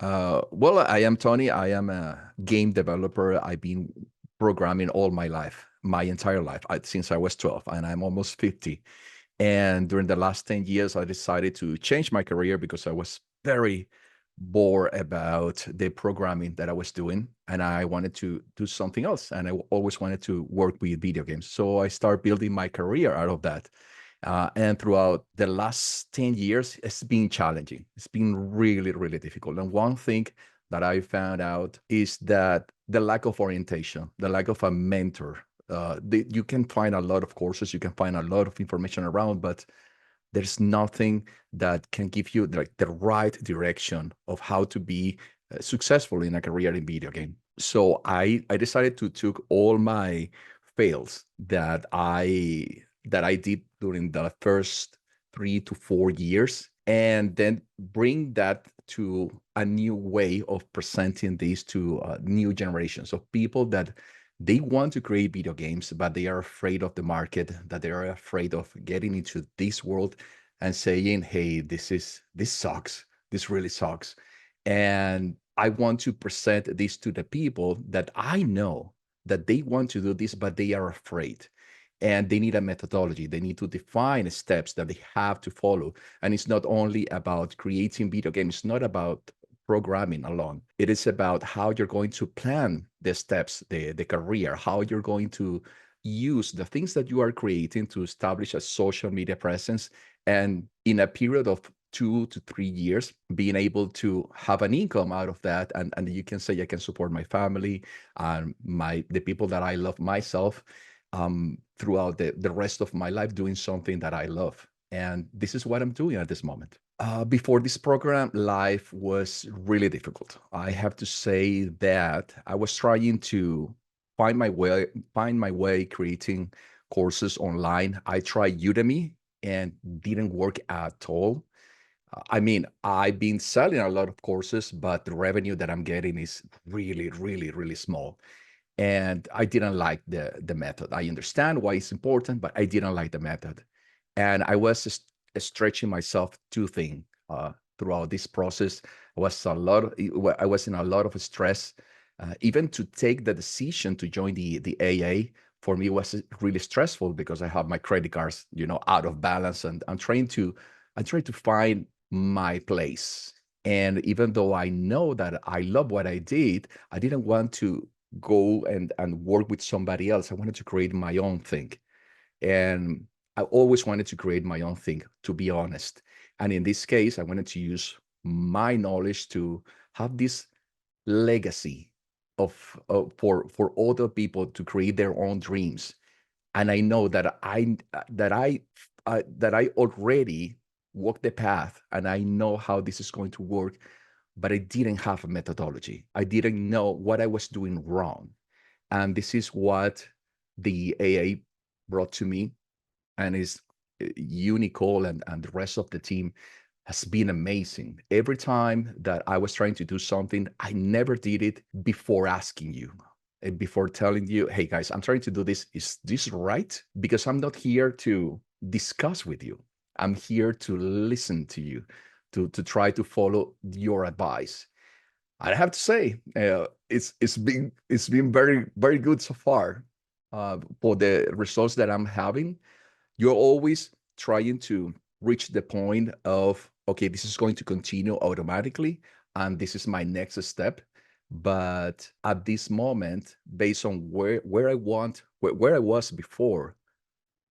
Well, I am Tony. I am a game developer. I've been programming all my life, my entire life, since I was 12, and I'm almost 50. And during the last 10 years, I decided to change my career because I was very bored about the programming that I was doing, and I wanted to do something else. And I always wanted to work with video games. So I started building my career out of that. And throughout the last 10 years, it's been challenging. It's been really, really difficult. And one thing that I found out is that the lack of orientation, the lack of a mentor. You can find a lot of courses, you can find a lot of information around, but there's nothing that can give you like the right direction of how to be successful in a career in video game. So I decided to took all my fails that I did during the first 3 to 4 years, and then bring that to a new way of presenting this to new generations of people that they want to create video games, but they are afraid of the market, that they are afraid of getting into this world and saying, hey, this sucks. This really sucks. And I want to present this to the people that I know that they want to do this, but they are afraid. And they need a methodology. They need to define steps that they have to follow. And it's not only about creating video games, it's not about programming alone. It is about how you're going to plan the steps, the career, how you're going to use the things that you are creating to establish a social media presence. And in a period of 2 to 3 years, being able to have an income out of that. And you can say, I can support my family and the people that I love myself throughout the rest of my life doing something that I love. And this is what I'm doing at this moment. Before this program, life was really difficult. I have to say that I was trying to find my way creating courses online. I tried Udemy and didn't work at all. I mean, I've been selling a lot of courses, but the revenue that I'm getting is really, really, really small. And I didn't like the method. I understand why it's important, but I didn't like the method. And I was stretching myself too thin throughout this process. I was in a lot of stress. Even to take the decision to join the AA for me was really stressful because I have my credit cards, out of balance, and I'm trying to find my place. And even though I know that I love what I did, I didn't want to go and work with somebody else. I wanted to create my own thing. And I always wanted to create my own thing, to be honest. And in this case, I wanted to use my knowledge to have this legacy for other people to create their own dreams. And I know that I already walked the path, and I know how this is going to work, but I didn't have a methodology. I didn't know what I was doing wrong. And this is what the AA brought to me, and is you, Nicole, and the rest of the team has been amazing. Every time that I was trying to do something, I never did it before asking you, and before telling you, hey guys, I'm trying to do this. Is this right? Because I'm not here to discuss with you. I'm here to listen to you, to try to follow your advice. I have to say, it's been very, very good so far. For the results that I'm having, you're always trying to reach the point of, okay, this is going to continue automatically, and this is my next step. But at this moment, based on where I was before,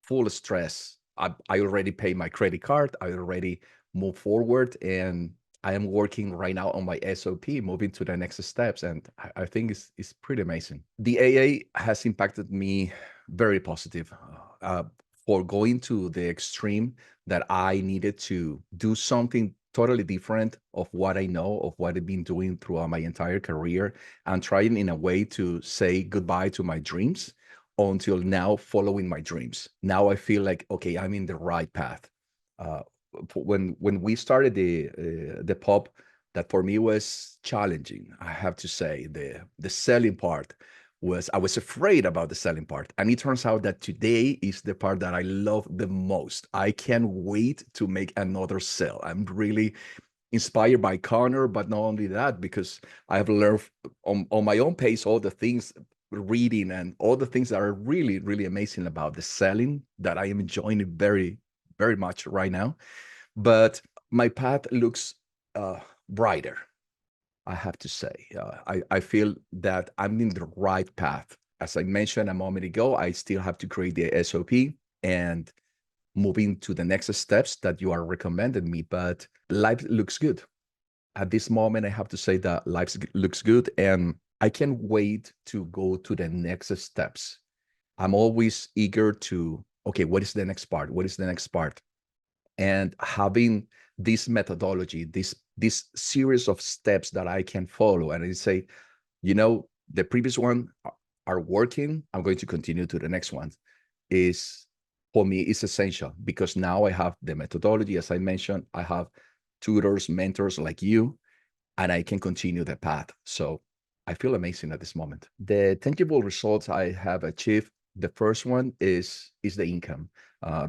full stress. I already paid my credit card. I already moved forward, and I am working right now on my SOP, moving to the next steps. And I think it's pretty amazing. The AA has impacted me very positive. Uh, for going to the extreme that I needed to do something totally different of what I know, of what I've been doing throughout my entire career, and trying in a way to say goodbye to my dreams until now following my dreams. Now I feel like, okay, I'm in the right path. Uh, when we started the pub, that for me was challenging. I have to say the selling part was, I was afraid about the selling part, and it turns out that today is the part that I love the most. I can't wait to make another sale. I'm really inspired by Connor, but not only that, because I have learned on my own pace all the things, reading and all the things that are really, really amazing about the selling that I am enjoying it very, very much right now. But my path looks brighter, I have to say. I feel that I'm in the right path. As I mentioned a moment ago, I still have to create the SOP and moving to the next steps that you are recommending me, but life looks good. At this moment, I have to say that life looks good, and I can't wait to go to the next steps. I'm always eager to, okay, what is the next part? What is the next part? And having this methodology, this series of steps that I can follow, and I say, the previous one are working, I'm going to continue to the next one, is for me is essential, because now I have the methodology. As I mentioned, I have tutors, mentors like you, and I can continue the path. So I feel amazing at this moment. The tangible results I have achieved, the first one is the income,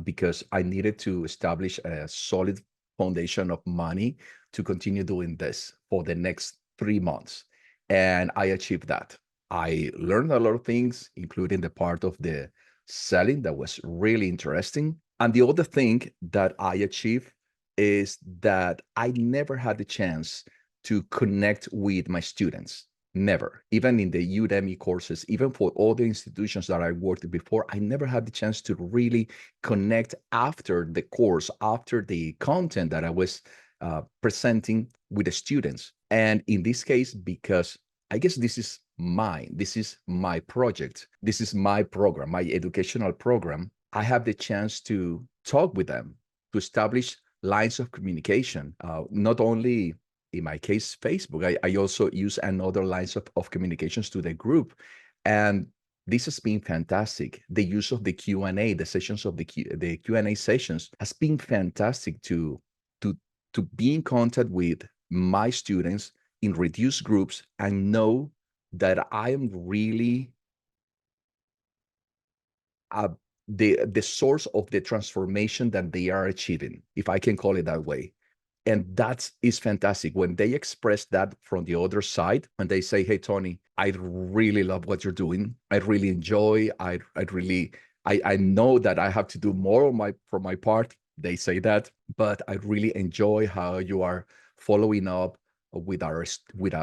because I needed to establish a solid foundation of money to continue doing this for the next 3 months. And I achieved that. I learned a lot of things, including the part of the selling that was really interesting. And the other thing that I achieved is that I never had the chance to connect with my students. Never. Even in the Udemy courses, even for all the institutions that I worked before, I never had the chance to really connect after the course, after the content that I was presenting with the students. And in this case, because I guess this is mine, this is my project, this is my program, my educational program, I have the chance to talk with them, to establish lines of communication, not only in my case, Facebook. I also use another lines of communications to the group. And this has been fantastic. The use of the Q&A, the sessions of the Q&A sessions has been fantastic to, to be in contact with my students in reduced groups and know that I am really uh, the source of the transformation that they are achieving, if I can call it that way. And that is fantastic when they express that from the other side, and they say, hey, Tony, I really love what you're doing. I really enjoy. I know that I have to do more on for my part. They say that, but I really enjoy how you are following up with our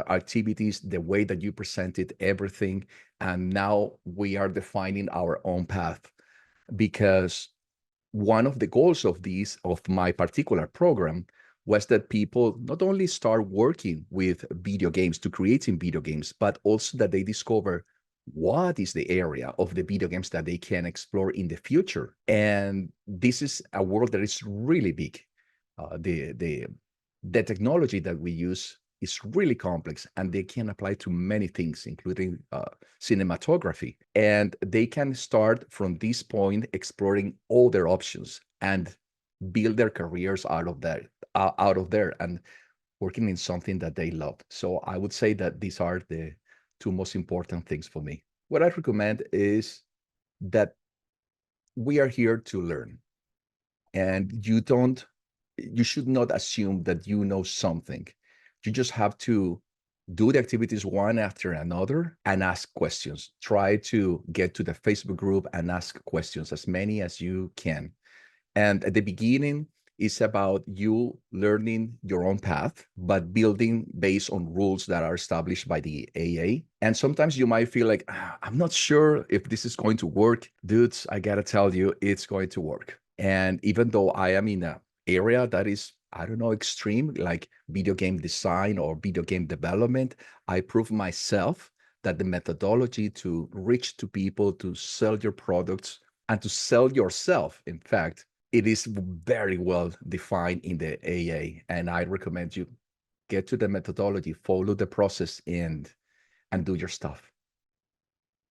activities, the way that you presented everything. And now we are defining our own path, because one of the goals of my particular program was that people not only start working with video games, to creating video games, but also that they discover what is the area of the video games that they can explore in the future. And this is a world that is really big. The technology that we use is really complex, and they can apply to many things, including cinematography. And they can start from this point exploring all their options and build their careers out of there and working in something that they love. So I would say that these are the two most important things for me. What I recommend is that we are here to learn, and you should not assume that you know something. You just have to do the activities one after another and ask questions. Try to get to the Facebook group and ask questions, as many as you can. And at the beginning, it's about you learning your own path, but building based on rules that are established by the AA. And sometimes you might feel like, I'm not sure if this is going to work. Dudes, I gotta tell you, it's going to work. And even though I am in an area that is, I don't know, extreme, like video game design or video game development, I prove myself that the methodology to reach to people, to sell your products, and to sell yourself, in fact, it is very well defined in the AA. And I recommend you get to the methodology, follow the process, and do your stuff.